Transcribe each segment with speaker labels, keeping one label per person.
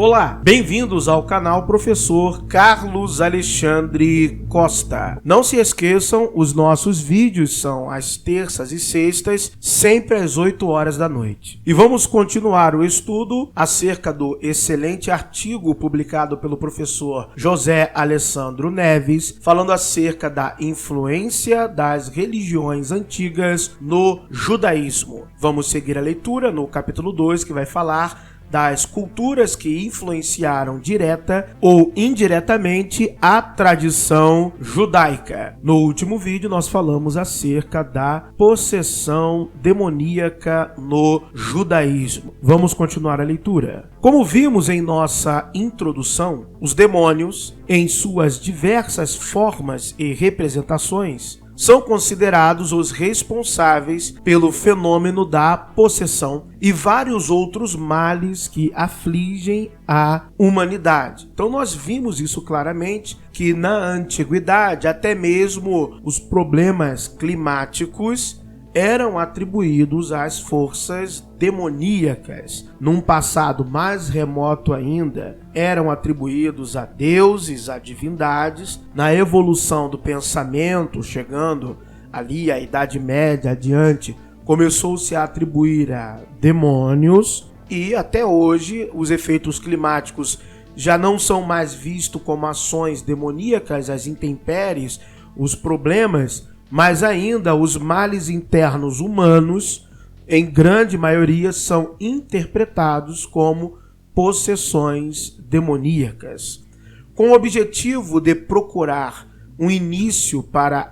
Speaker 1: Olá, bem-vindos ao canal Professor Carlos Alexandre Costa. Não se esqueçam, os nossos vídeos são às terças e sextas, sempre às 8 horas da noite. E vamos continuar o estudo acerca do excelente artigo publicado pelo professor José Alessandro Neves, falando acerca da influência das religiões antigas no judaísmo. Vamos seguir a leitura no capítulo 2, que vai falar das culturas que influenciaram direta ou indiretamente a tradição judaica. No último vídeo nós falamos acerca da possessão demoníaca no judaísmo. Vamos continuar a leitura. Como vimos em nossa introdução, os demônios, em suas diversas formas e representações, são considerados os responsáveis pelo fenômeno da possessão e vários outros males que afligem a humanidade. Então nós vimos isso claramente, que na antiguidade até mesmo os problemas climáticos eram atribuídos às forças demoníacas. Num passado mais remoto ainda, eram atribuídos a deuses, a divindades. Na evolução do pensamento, chegando ali à Idade Média adiante, começou-se a atribuir a demônios, e até hoje os efeitos climáticos já não são mais vistos como ações demoníacas, as intempéries, os problemas, mas ainda os males internos humanos, em grande maioria, são interpretados como possessões demoníacas. Com o objetivo de procurar um início para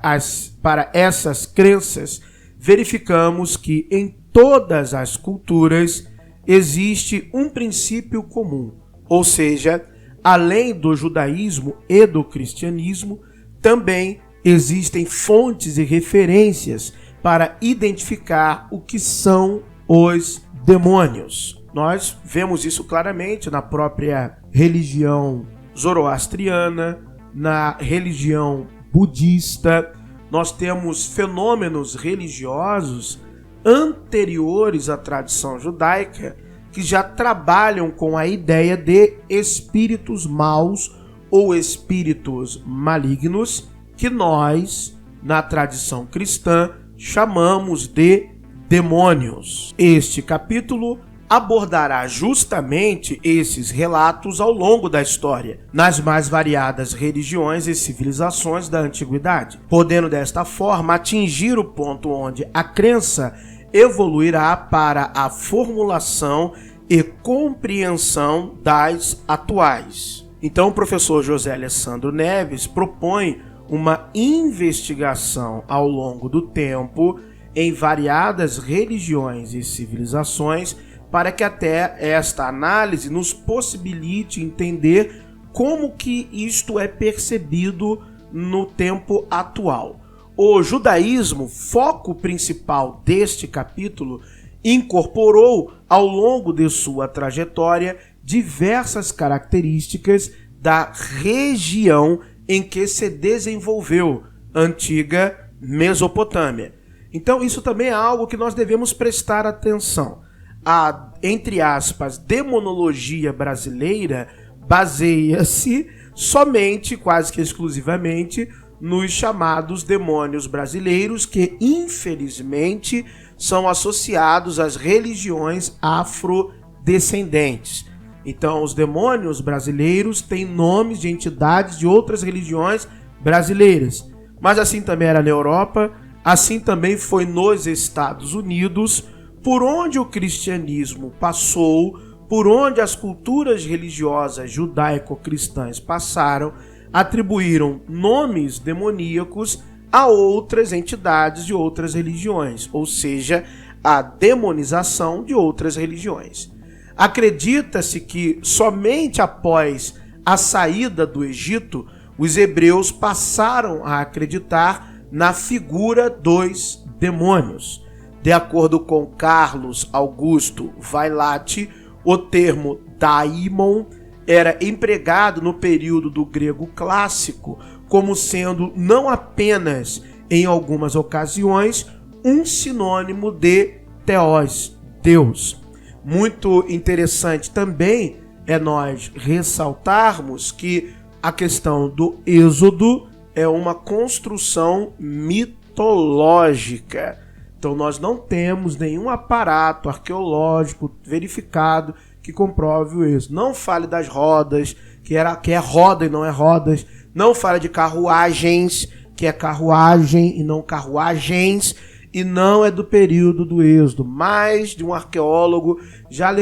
Speaker 1: essas crenças, verificamos que em todas as culturas existe um princípio comum, ou seja, além do judaísmo e do cristianismo, também existem fontes e referências para identificar o que são os demônios. Nós vemos isso claramente na própria religião zoroastriana, na religião budista. Nós temos fenômenos religiosos anteriores à tradição judaica que já trabalham com a ideia de espíritos maus ou espíritos malignos, que nós, na tradição cristã, chamamos de demônios. Este capítulo abordará justamente esses relatos ao longo da história, nas mais variadas religiões e civilizações da antiguidade, podendo desta forma atingir o ponto onde a crença evoluirá para a formulação e compreensão das atuais. Então, o professor José Alessandro Neves propõe uma investigação ao longo do tempo em variadas religiões e civilizações, para que até esta análise nos possibilite entender como que isto é percebido no tempo atual. O judaísmo, foco principal deste capítulo, incorporou ao longo de sua trajetória diversas características da região em que se desenvolveu antiga Mesopotâmia. Então isso também é algo que nós devemos prestar atenção. A, entre aspas, demonologia brasileira baseia-se somente, quase que exclusivamente, nos chamados demônios brasileiros, que infelizmente são associados às religiões afrodescendentes. Então, os demônios brasileiros têm nomes de entidades de outras religiões brasileiras. Mas assim também era na Europa, assim também foi nos Estados Unidos, por onde o cristianismo passou, por onde as culturas religiosas judaico-cristãs passaram, atribuíram nomes demoníacos a outras entidades de outras religiões, ou seja, a demonização de outras religiões. Acredita-se que somente após a saída do Egito, os hebreus passaram a acreditar na figura dos demônios. De acordo com Carlos Augusto Vailate, o termo daimon era empregado no período do grego clássico como sendo não apenas, em algumas ocasiões, um sinônimo de theos, Deus. Muito interessante também é nós ressaltarmos que a questão do Êxodo é uma construção mitológica. Então nós não temos nenhum aparato arqueológico verificado que comprove o Êxodo. Não fale das rodas, que é roda e não é rodas. Não fale de carruagens, que é carruagem e não carruagens. E não é do período do Êxodo. Mais de um arqueólogo já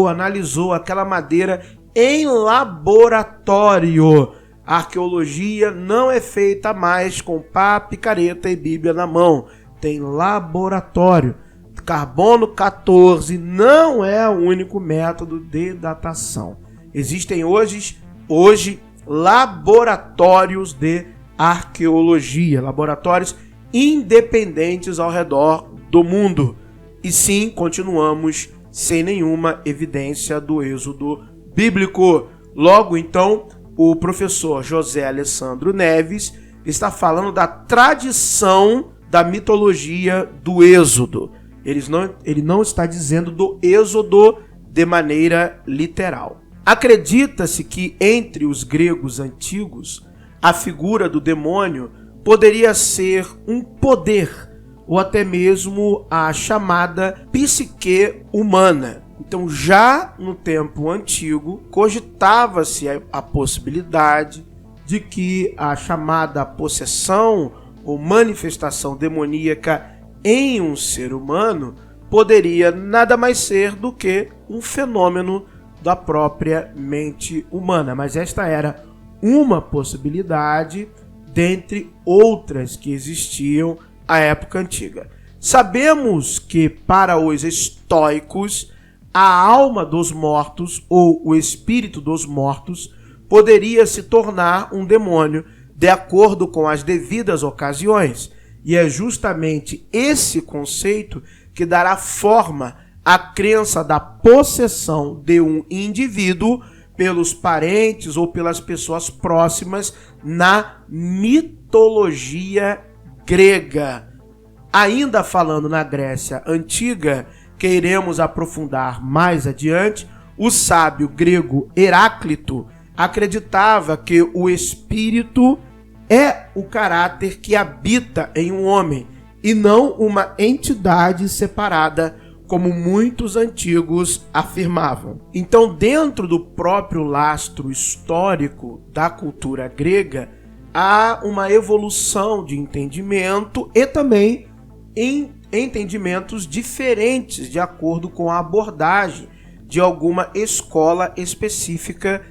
Speaker 1: analisou aquela madeira em laboratório. A arqueologia não é feita mais com pá, picareta e Bíblia na mão. Tem laboratório. Carbono 14 não é o único método de datação. Existem hoje laboratórios de arqueologia, laboratórios independentes ao redor do mundo. E sim, continuamos sem nenhuma evidência do Êxodo bíblico. Logo, então, o professor José Alessandro Neves está falando da tradição da mitologia do Êxodo. Ele não está dizendo do Êxodo de maneira literal. Acredita-se que entre os gregos antigos, a figura do demônio poderia ser um poder, ou até mesmo a chamada psique humana. Então, já no tempo antigo, cogitava-se a possibilidade de que a chamada possessão ou manifestação demoníaca em um ser humano poderia nada mais ser do que um fenômeno da própria mente humana. Mas esta era uma possibilidade dentre outras que existiam à época antiga. Sabemos que para os estoicos, a alma dos mortos ou o espírito dos mortos poderia se tornar um demônio de acordo com as devidas ocasiões. E é justamente esse conceito que dará forma à crença da possessão de um indivíduo pelos parentes ou pelas pessoas próximas na mitologia grega. Ainda falando na Grécia Antiga, que iremos aprofundar mais adiante, o sábio grego Heráclito acreditava que o espírito é o caráter que habita em um homem e não uma entidade separada, como muitos antigos afirmavam. Então, dentro do próprio lastro histórico da cultura grega, há uma evolução de entendimento e também em entendimentos diferentes de acordo com a abordagem de alguma escola específica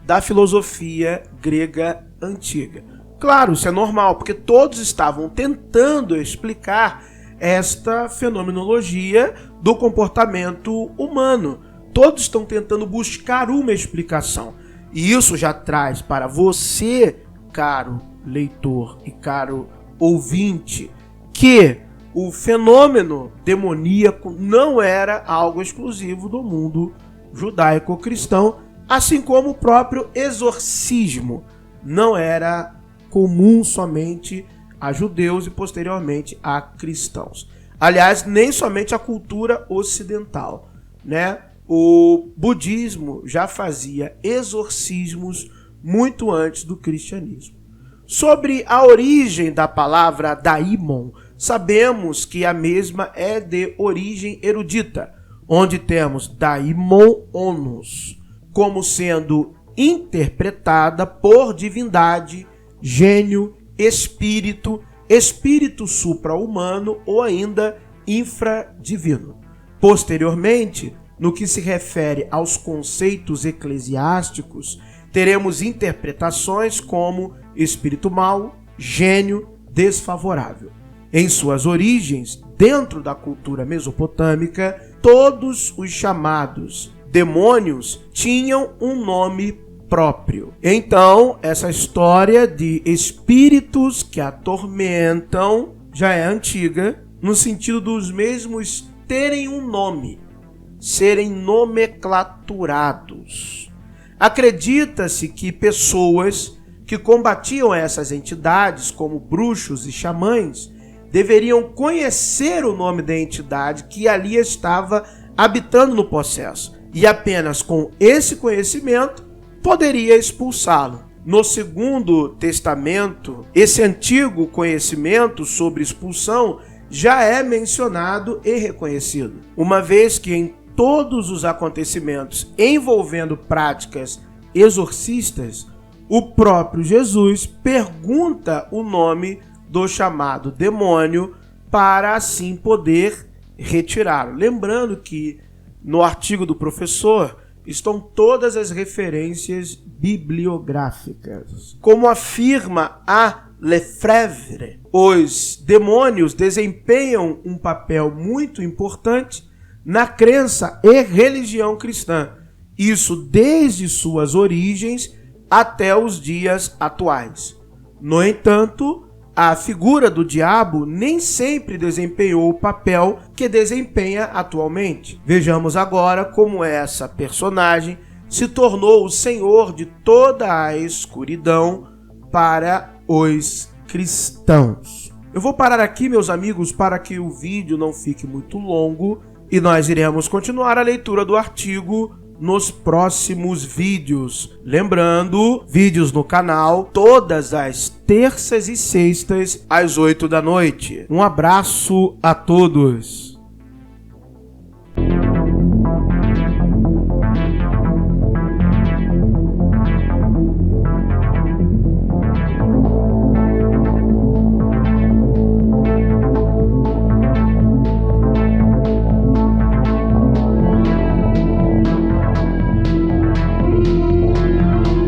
Speaker 1: da filosofia grega antiga. Claro, isso é normal, porque todos estavam tentando explicar esta fenomenologia do comportamento humano. Todos estão tentando buscar uma explicação. E isso já traz para você, caro leitor e caro ouvinte, que o fenômeno demoníaco não era algo exclusivo do mundo judaico-cristão, assim como o próprio exorcismo não era comum somente a judeus e posteriormente a cristãos. Aliás, nem somente a cultura ocidental, né? O budismo já fazia exorcismos muito antes do cristianismo. Sobre a origem da palavra daimon, sabemos que a mesma é de origem erudita, onde temos daimon onus, como sendo interpretada por divindade, gênio, espírito, espírito supra-humano ou ainda infradivino. Posteriormente, no que se refere aos conceitos eclesiásticos, teremos interpretações como espírito mau, gênio, desfavorável. Em suas origens, dentro da cultura mesopotâmica, todos os chamados demônios tinham um nome próprio. Então, essa história de espíritos que atormentam já é antiga, no sentido dos mesmos terem um nome, serem nomenclaturados. Acredita-se que pessoas que combatiam essas entidades, como bruxos e xamãs, deveriam conhecer o nome da entidade que ali estava habitando no possesso. e apenas com esse conhecimento poderia expulsá-lo. No Segundo Testamento, esse antigo conhecimento sobre expulsão já é mencionado e reconhecido, uma vez que em todos os acontecimentos envolvendo práticas exorcistas, o próprio Jesus pergunta o nome do chamado demônio para assim poder retirá-lo. Lembrando que no artigo do professor estão todas as referências bibliográficas. Como afirma a Lefebvre, os demônios desempenham um papel muito importante na crença e religião cristã. Isso desde suas origens até os dias atuais. No entanto, a figura do diabo nem sempre desempenhou o papel que desempenha atualmente. Vejamos agora como essa personagem se tornou o senhor de toda a escuridão para os cristãos. Eu vou parar aqui, meus amigos, para que o vídeo não fique muito longo e nós iremos continuar a leitura do artigo nos próximos vídeos. Lembrando, vídeos no canal todas as terças e sextas às 8 da noite. Um abraço a todos.